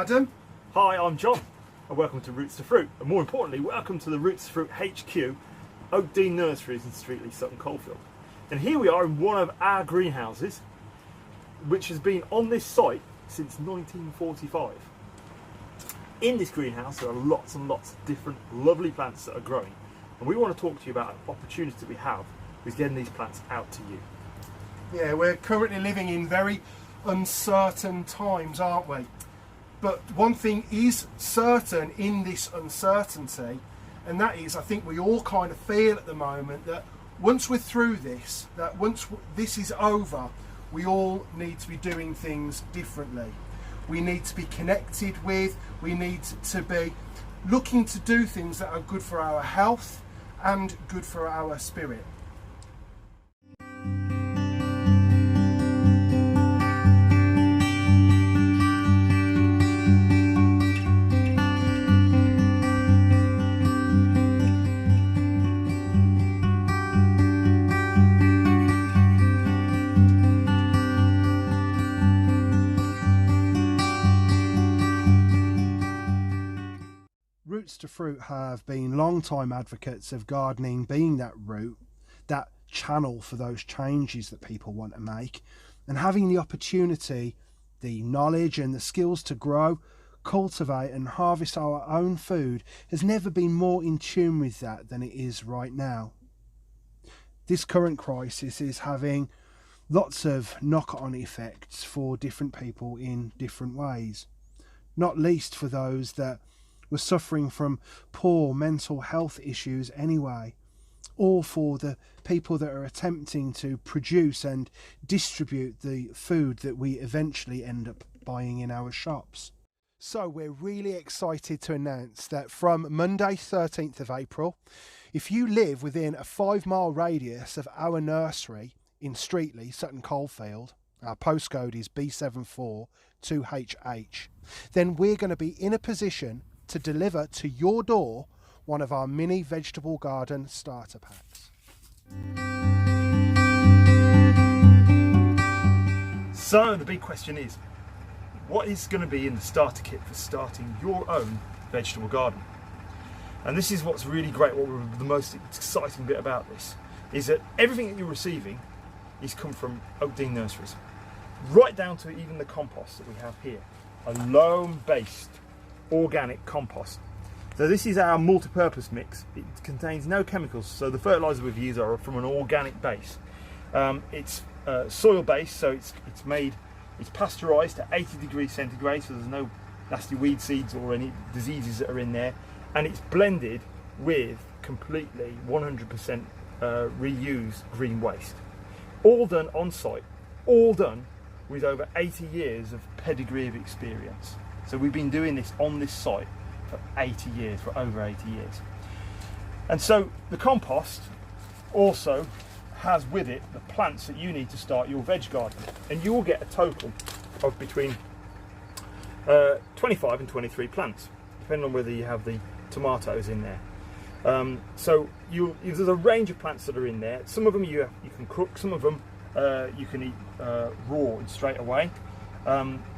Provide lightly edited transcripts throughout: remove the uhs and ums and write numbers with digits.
Adam. Hi, I'm John, and welcome to Roots to Fruit, and more importantly, welcome to the Roots to Fruit HQ, Oak Dean Nurseries in Streetley, Sutton Coldfield. And here we are in one of our greenhouses, which has been on this site since 1945. In this greenhouse there are lots and lots of different lovely plants that are growing, and we want to talk to you about an opportunity that we have with getting these plants out to you. Yeah, we're currently living in very uncertain times, aren't we? But one thing is certain in this uncertainty, and that is, I think we all kind of feel at the moment that once we're through this, that once this is over, we all need to be doing things differently. We need to be connected with, we need to be looking to do things that are good for our health and good for our spirit. Roots to Fruit have been long-time advocates of gardening being that route, that channel for those changes that people want to make, and having the opportunity, the knowledge and the skills to grow, cultivate and harvest our own food has never been more in tune with that than it is right now. This current crisis is having lots of knock-on effects for different people in different ways, not least for those that were suffering from poor mental health issues anyway, or for the people that are attempting to produce and distribute the food that we eventually end up buying in our shops. So we're really excited to announce that from Monday 13th of April, if you live within a 5-mile radius of our nursery in Streetley, Sutton Coldfield, our postcode is B742HH, then we're going to be in a position to deliver to your door one of our mini vegetable garden starter packs. So the big question is, what is going to be in the starter kit for starting your own vegetable garden? And this is what's really great, the most exciting bit about this, is that everything that you're receiving is come from Oak Dean Nurseries, right down to even the compost that we have here, a loam-based organic compost. So this is our multi-purpose mix. It contains no chemicals, so the fertilizer we've used are from an organic base. It's soil based, so it's pasteurized to 80 degrees centigrade, so there's no nasty weed seeds or any diseases that are in there, and it's blended with completely 100% reused green waste, all done on site, all done with over 80 years of pedigree of experience. So we've been doing this on this site for 80 years, for over 80 years. And so the compost also has with it the plants that you need to start your veg garden. And you will get a total of between 25 and 23 plants, depending on whether you have the tomatoes in there. So there's a range of plants that are in there. Some of them you can cook, some of them you can eat raw and straight away.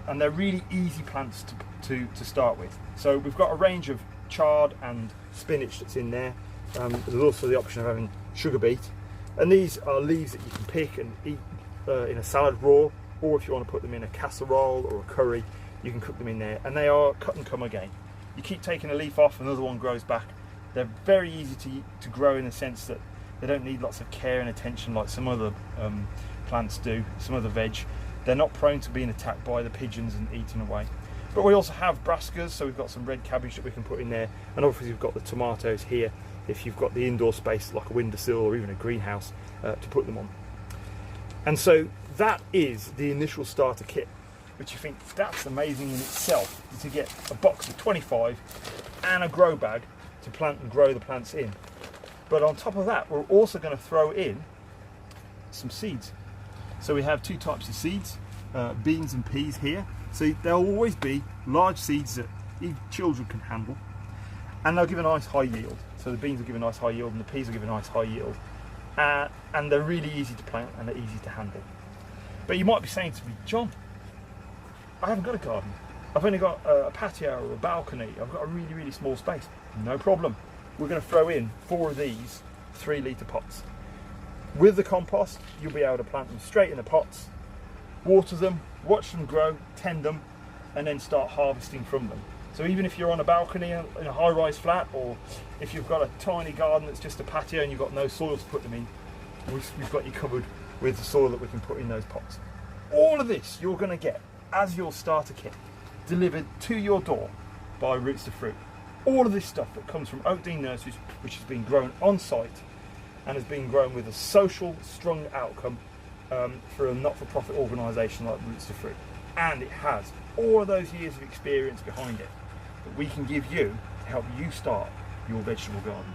And they're really easy plants to start with. So we've got a range of chard and spinach that's in there. There's also the option of having sugar beet, and these are leaves that you can pick and eat in a salad raw, or if you want to put them in a casserole or a curry, you can cook them in there, and they are cut and come again. You keep taking a leaf off, another one grows back. They're very easy to grow in the sense that they don't need lots of care and attention like some other plants do, some other veg. They're not prone to being attacked by the pigeons and eaten away. But we also have brassicas, so we've got some red cabbage that we can put in there, and obviously we've got the tomatoes here if you've got the indoor space like a windowsill or even a greenhouse to put them on. And so that is the initial starter kit, which you think that's amazing in itself, to get a box of 25 and a grow bag to plant and grow the plants in. But on top of that, we're also going to throw in some seeds. So we have two types of seeds, beans and peas here. So there'll always be large seeds that even children can handle, and they'll give a nice high yield. So the beans will give a nice high yield and the peas will give a nice high yield. And they're really easy to plant and they're easy to handle. But you might be saying to me, John, I haven't got a garden. I've only got a patio or a balcony, I've got a really, really small space. No problem. We're going to throw in 4 of these 3-litre pots. With the compost, you'll be able to plant them straight in the pots, water them, watch them grow, tend them, and then start harvesting from them. So even if you're on a balcony in a high-rise flat, or if you've got a tiny garden that's just a patio and you've got no soil to put them in, we've got you covered with the soil that we can put in those pots. All of this you're going to get as your starter kit, delivered to your door by Roots to Fruit. All of this stuff that comes from Oakdean Nurseries, which has been grown on site and has been grown with a social, strong outcome for a not-for-profit organisation like Roots to Fruit. And it has all of those years of experience behind it that we can give you to help you start your vegetable garden.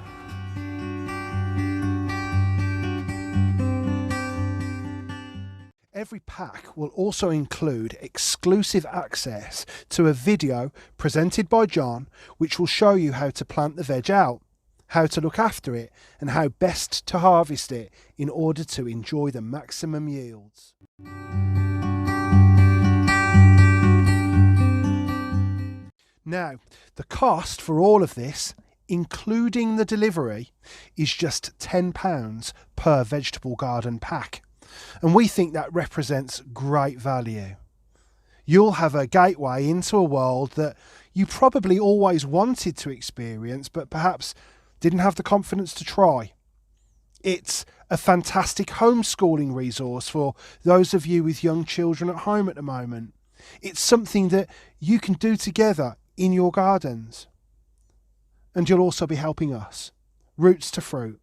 Every pack will also include exclusive access to a video presented by John, which will show you how to plant the veg out, how to look after it, and how best to harvest it in order to enjoy the maximum yields. Now, the cost for all of this, including the delivery, is just £10 per vegetable garden pack. And we think that represents great value. You'll have a gateway into a world that you probably always wanted to experience, but perhaps didn't have the confidence to try. It's a fantastic homeschooling resource for those of you with young children at home at the moment. It's something that you can do together in your gardens. And you'll also be helping us, Roots to Fruit,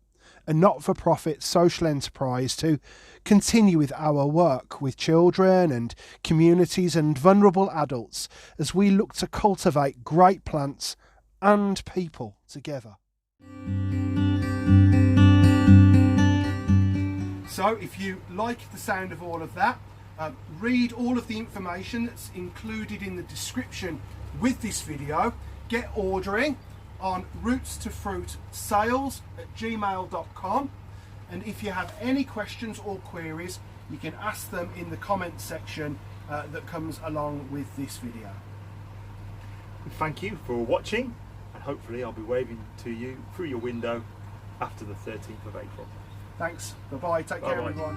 a not-for-profit social enterprise, to continue with our work with children and communities and vulnerable adults as we look to cultivate great plants and people together. So if you like the sound of all of that, read all of the information that's included in the description with this video. Get ordering on rootstofruitsales@gmail.com, and if you have any questions or queries, you can ask them in the comment section that comes along with this video. Thank you for watching, and hopefully I'll be waving to you through your window after the 13th of April. Thanks, bye-bye, take care Bye-bye. everyone.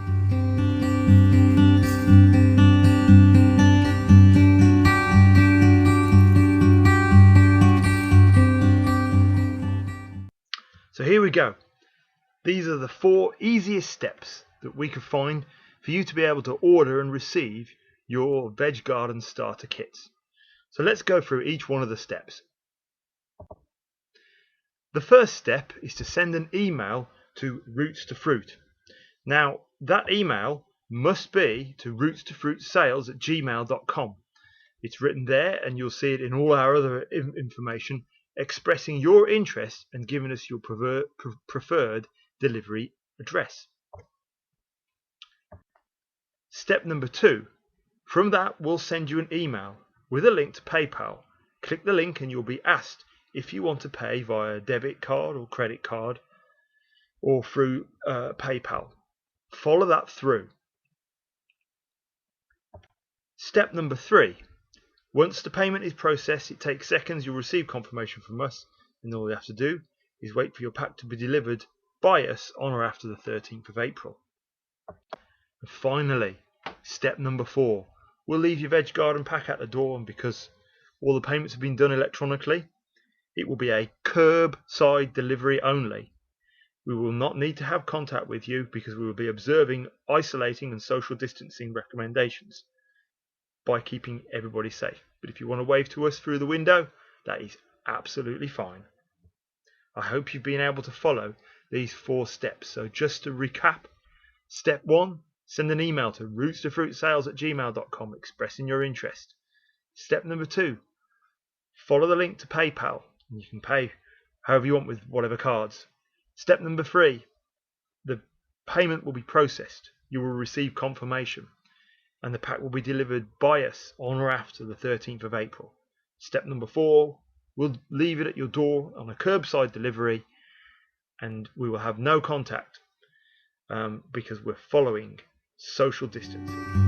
So here we go. These are the 4 easiest steps that we could find for you to be able to order and receive your veg garden starter kits. So let's go through each one of the steps. The first step is to send an email to Roots to Fruit. Now that email must be to rootstofruitsales@gmail.com. It's written there, and you'll see it in all our other information, expressing your interest and giving us your preferred delivery address. Step number 2. From that, we'll send you an email with a link to PayPal. Click the link and you'll be asked if you want to pay via debit card or credit card or through PayPal. Follow that through. Step number 3. Once the payment is processed, it takes seconds. You'll receive confirmation from us, and all you have to do is wait for your pack to be delivered by us on or after the 13th of April. And finally, step number 4. We'll leave your veg garden pack at the door, and because all the payments have been done electronically, it will be a curbside delivery only. We will not need to have contact with you because we will be observing isolating and social distancing recommendations by keeping everybody safe. But if you want to wave to us through the window, that is absolutely fine. I hope you've been able to follow these 4 steps. So just to recap, step 1, send an email to rootstofruitsales@gmail.com expressing your interest. Step number 2, follow the link to PayPal. You can pay however you want with whatever cards. Step number 3, the payment will be processed. You will receive confirmation, and the pack will be delivered by us on or after the 13th of April. Step number 4, we'll leave it at your door on a curbside delivery, and we will have no contact because we're following social distancing.